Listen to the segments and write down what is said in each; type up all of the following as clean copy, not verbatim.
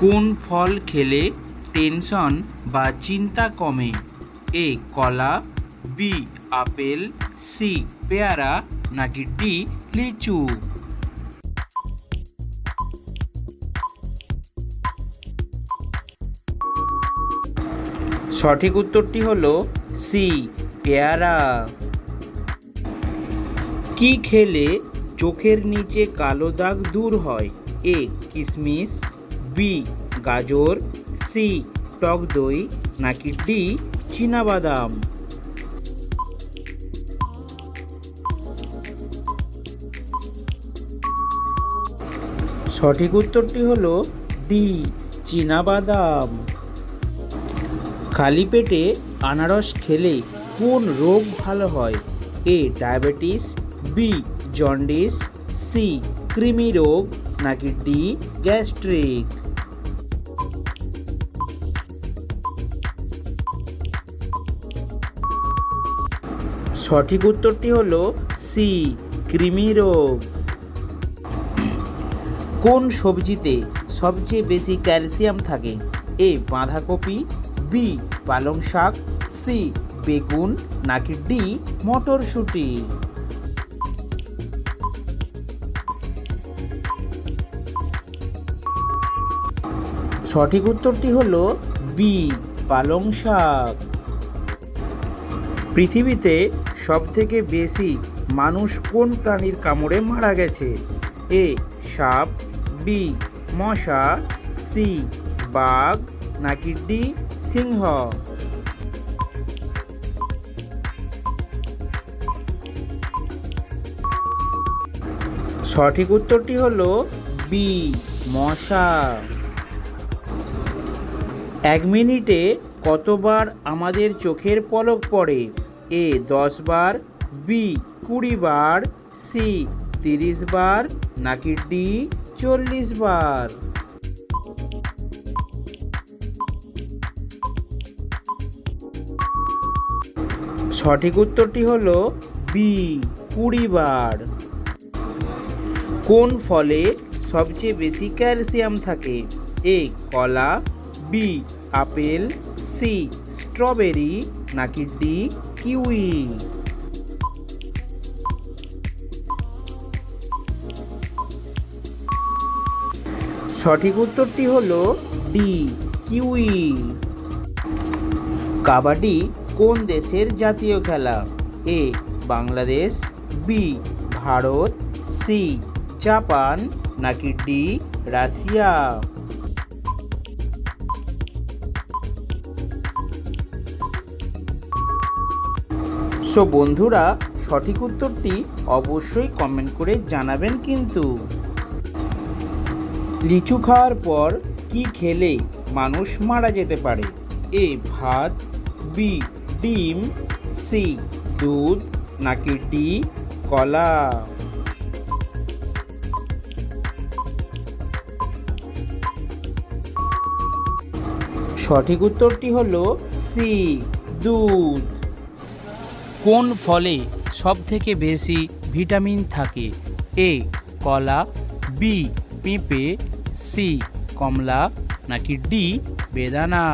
কোন ফল খেলে টেনশন বা চিন্তা কমে? এ কলা, বি আপেল, সি পেয়ারা নাকি ডি লিচু? সঠিক উত্তরটি হলো সি পেয়ারা। কি খেলে চোখের নিচে কালো দাগ দূর হয়? এ কিশমিশ, বি গাজর, সি টক দই নাকি ডি চীনাবাদাম? সঠিক উত্তরটি হলো ডি চীনাবাদাম। খালি পেটে আনারস খেলে কোন রোগ ভালো হয়? A diabetes, B jaundice, C কৃমি রোগ নাকি ডি গ্যাস্ট্রিক? সঠিক উত্তরটি হলো সি কৃমি রোগ। কোন সবজিতে সবচেয়ে বেশি ক্যালসিয়াম থাকে? এ বাঁধাকপি, বি পালং শাক, সি বেগুন নাকি ডি মটরশুঁটি? সঠিক উত্তরটি হলো বি পালং শাক। পৃথিবীতে সবথেকে বেশি মানুষ কোন প্রাণীর কামড়ে মারা গেছে? এ সাপ, বি মশা, সি বাঘ নাকি ডি সিংহ? সঠিক উত্তরটি হলো বি মশা। 1 মিনিটে কতবার আমাদের চোখের পলক পড়ে? এ 10 বার, বি 20 বার, সি 30 বার নাকি ডি 40 বার? সঠিক উত্তরটি হলো বি 20 বার। কোন ফলে সবচেয়ে বেশি ক্যালসিয়াম থাকে? এ কলা, বি আপেল, সি স্ট্রবেরি নাকি ডি কিউই? সঠিক উত্তরটি হলো ডি কিউই। কাবাডি কোন দেশের জাতীয় খেলা? A Bangladesh, B Bharat, C Japan নাকি ডি রাশিয়া? বন্ধুরা, সঠিক উত্তরটি অবশ্যই কমেন্ট করে জানাবেন কিন্তু। লিচু খাওয়ার পর কি খেলে মানুষ মারা যেতে পারে? এ ভাত, বি ডিম, সি দুধ নাকি ডি কলা? সঠিক উত্তরটি হলো সি দুধ। কোন ফলে সবথেকে বেশি ভিটামিন থাকে? এ কলা, বি পেঁপে, সি কমলা নাকি ডি বেদানা?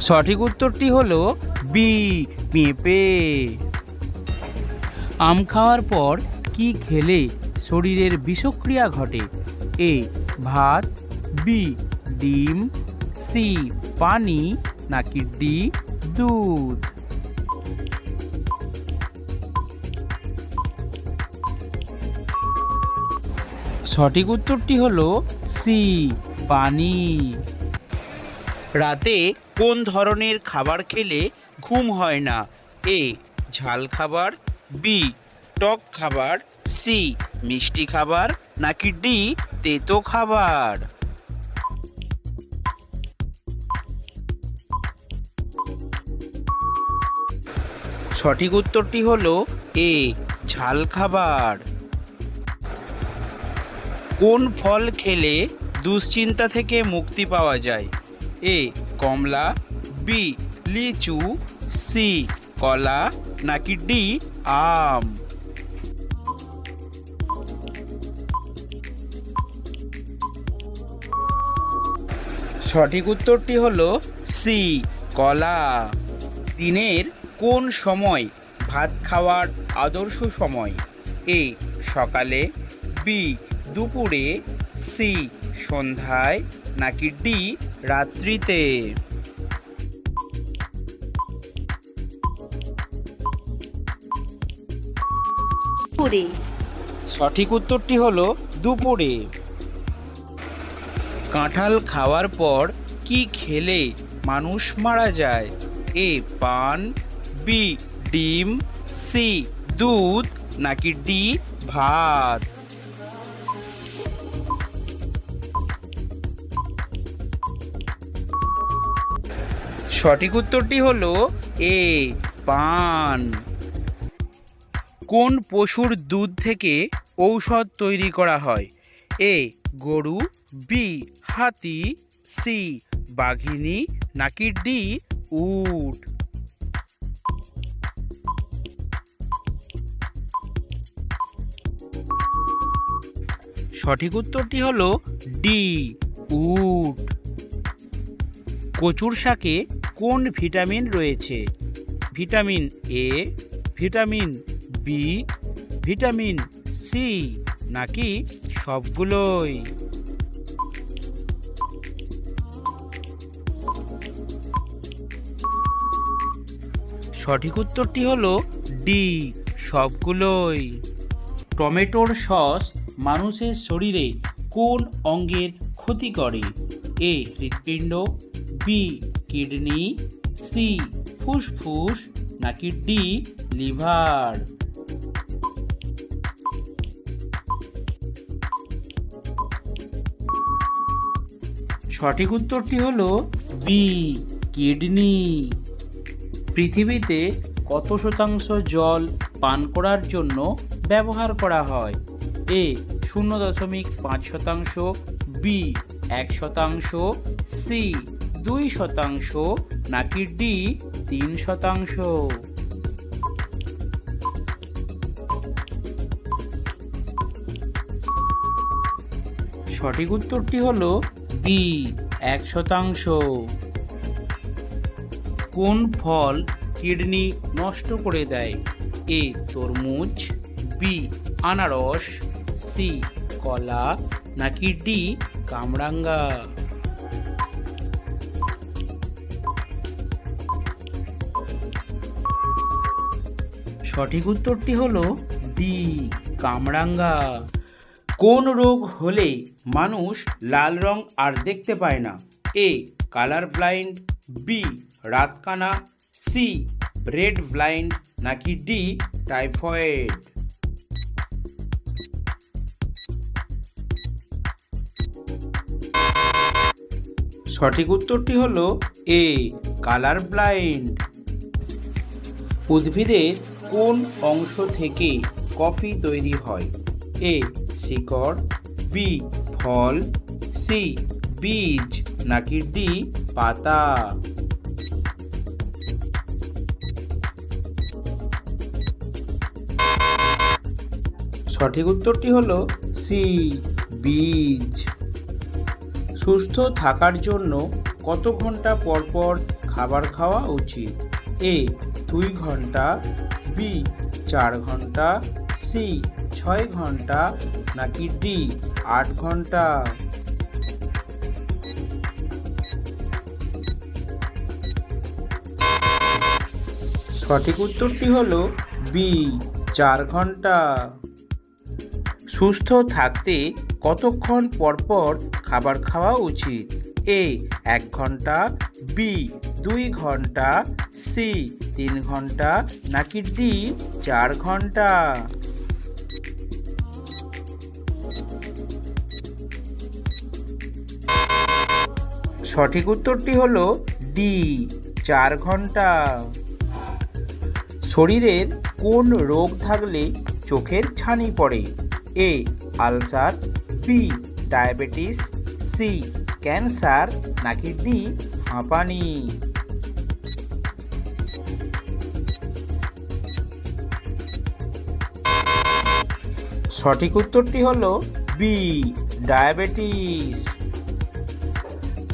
সঠিক উত্তরটি হলো বি পেঁপে। আম খাওয়ার পর কি খেলে শরীরের বিষক্রিয়া ঘটে? এ ভাত, বি ডিম, সি পানি নাকি ডি দুধ? সঠিক উত্তরটি হলো সি পানি। রাতে কোন ধরনের খাবার খেলে ঘুম হয় না? এ ঝাল খাবার, বি টক খাবার, সি মিষ্টি খাবার নাকি ডি তেতো খাবার? সঠিক উত্তরটি হলো এ ঝাল খাবার। কোন ফল খেলে দুশ্চিন্তা থেকে মুক্তি পাওয়া যায়? এ কমলা, বি লিচু, সি কলা নাকি ডি আম? সঠিক উত্তরটি হলো সি, কলা। দিনের কোন সময় ভাত খাওয়ার আদর্শ সময়? এ সকালে, বি দুপুরে, সি সন্ধ্যায়, নাকি ডি রাত্রিতে? দুপুরে। সঠিক উত্তরটি হলো দুপুরে। কাঁঠাল খাওয়ার পর কি খেলে মানুষ মারা যায়? এ পান, বি ডিম, সি দুধ, নাকি ডি ভাত? সঠিক উত্তরটি হলো এ পান। কোন পশুর দুধ থেকে ঔষধ তৈরি করা হয়? এ গরু, বি হাতি, সি বাঘিনী, নাকি ডি উট? সঠিক উত্তরটি হলো ডি উট। কচুর শাকে কোন ভিটামিন রয়েছে? Vitamin A, vitamin B, vitamin C, নাকি সবগুলোই? সঠিক উত্তরটি হলো ডি সবগুলোই। টমেটোর সস মানুষের শরীরে কোন অঙ্গের ক্ষতি করে? এ হৃৎপিণ্ড, বি কিডনি, সি ফুসফুস, নাকি ডি লিভার? সঠিক উত্তরটি হলো বি কিডনি। পৃথিবীতে কত শতাংশ জল পান করার জন্য ব্যবহার করা হয়? এ 0.5%, বি 1%, সি 2%, নাকি ডি 3%? সঠিক উত্তরটি হলো বি 1%। কোন ফল কিডনি নষ্ট করে দেয়? এ তরমুজ, বি আনারস, সি কলা, নাকি ডি কামরাঙ্গা? সঠিক উত্তরটি হলো ডি কামরাঙ্গা। কোন রোগ হলে মানুষ লাল রং আর দেখতে পায় না? এ কালার ব্লাইন্ড, বি রাতকানা, সি রেড ব্লাইন্ড, নাকি ডি টাইফয়েড? সঠিক উত্তরটি হলো এ কালার ব্লাইন্ড। উদ্ভিদের কোন অংশ থেকে কফি তৈরি হয়? এ শিকড়, বি ফল, সি বীজ, নাকি ডি পাতা? সঠিক উত্তরটি হলো সি বীজ। সুস্থ থাকার জন্য কত ঘন্টা পর পর খাবার খাওয়া উচিত? এ 2 ঘন্টা, বি 4 ঘন্টা, সি 6 ঘন্টা, নাকি ডি 8 ঘন্টা? সঠিক উত্তরটি হলো বি 4 ঘন্টা। সুস্থ থাকতে কতক্ষণ পর পর খাবার খাওয়া উচিত? এ 1 ঘন্টা, বি 2 ঘন্টা, সি 3 ঘন্টা, নাকি ডি 4 ঘন্টা? সঠিক উত্তরটি হলো ডি 4 ঘন্টা। শরীরের কোন রোগ থাকলে চোখের ছানি পড়ে? A ulcer, B diabetes, C cancer, নাকি ডি হাঁপানি? সঠিক উত্তরটি হলো বি ডায়াবেটিস।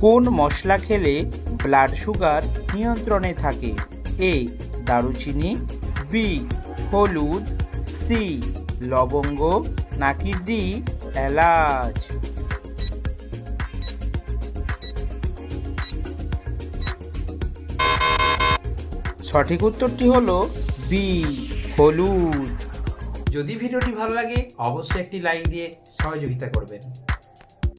কোন মশলা খেলে ব্লাড সুগার নিয়ন্ত্রণে থাকে? এ দারুচিনি, বি হলুদ, সি লবঙ্গ, নাকি ডি এলাচ? সঠিক উত্তরটি হলো বি হলুদ। যদি ভিডিওটি ভালো লাগে অবশ্যই একটি লাইক দিয়ে সহযোগিতা করবেন।